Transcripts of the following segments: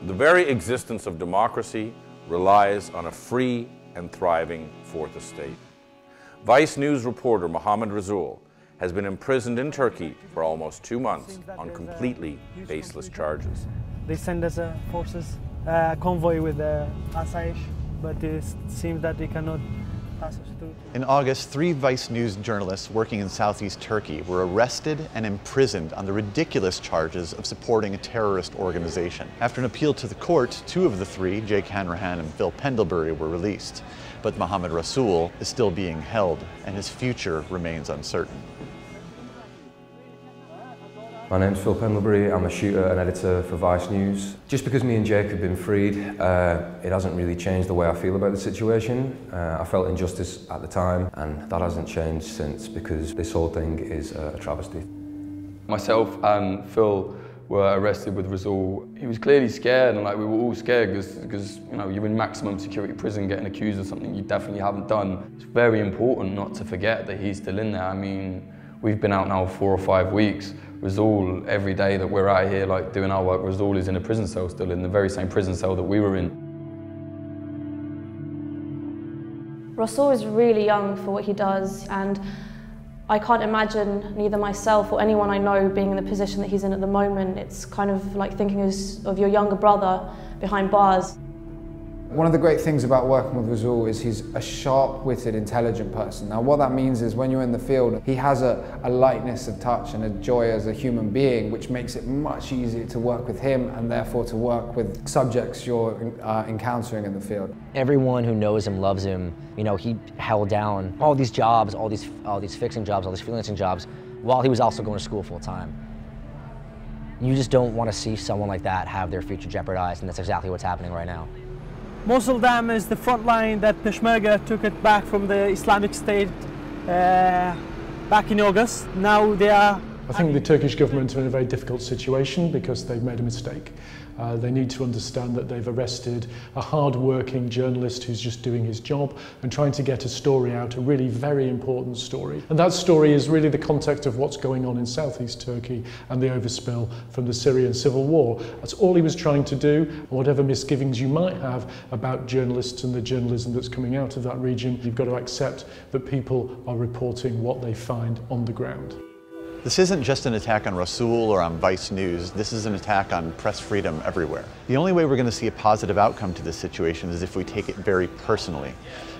The very existence of democracy relies on a free and thriving fourth estate. Vice News reporter Mohammed Razoul has been imprisoned in Turkey for almost 2 months on completely baseless charges. They send us forces, a convoy with Asayish, but it seems that they cannot pass us through. In August, 3 Vice News journalists working in southeast Turkey were arrested and imprisoned on the ridiculous charges of supporting a terrorist organization. After an appeal to the court, 2 of the 3, Jake Hanrahan and Phil Pendlebury, were released. But Mohammed Razoul is still being held, and his future remains uncertain. My name's Phil Pendlebury, I'm a shooter and editor for Vice News. Just because me and Jake have been freed, it hasn't really changed the way I feel about the situation. I felt injustice at the time, and that hasn't changed since, because this whole thing is a travesty. Myself and Phil were arrested with Razoul. He was clearly scared, and we were all scared because you're in maximum security prison getting accused of something you definitely haven't done. It's very important not to forget that he's still in there. I mean, we've been out now 4 or 5 weeks. Razoul, every day that we're out here doing our work, Razoul is in a prison cell still, in the very same prison cell that we were in. Razoul is really young for what he does, and I can't imagine neither myself or anyone I know being in the position that he's in at the moment. It's kind of like thinking of your younger brother behind bars. One of the great things about working with Razoul is he's a sharp-witted, intelligent person. Now what that means is when you're in the field, he has a lightness of touch and a joy as a human being, which makes it much easier to work with him and therefore to work with subjects you're encountering in the field. Everyone who knows him loves him. You know, he held down all these jobs, all these fixing jobs, all these freelancing jobs, while he was also going to school full-time. You just don't want to see someone like that have their future jeopardized, and that's exactly what's happening right now. Mosul Dam is the front line that Peshmerga took it back from the Islamic State back in August. Now they are... I think the Turkish government are in a very difficult situation because they've made a mistake. They need to understand that they've arrested a hard-working journalist who's just doing his job and trying to get a story out, a really very important story. And that story is really the context of what's going on in southeast Turkey and the overspill from the Syrian civil war. That's all he was trying to do. Whatever misgivings you might have about journalists and the journalism that's coming out of that region, you've got to accept that people are reporting what they find on the ground. This isn't just an attack on Razoul or on Vice News, this is an attack on press freedom everywhere. The only way we're going to see a positive outcome to this situation is if we take it very personally.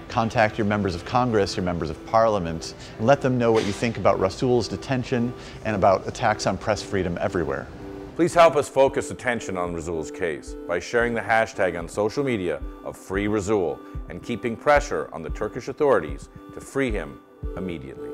Contact your members of Congress, your members of Parliament, and let them know what you think about Razoul's detention and about attacks on press freedom everywhere. Please help us focus attention on Razoul's case by sharing the hashtag on social media of Free Razoul and keeping pressure on the Turkish authorities to free him immediately.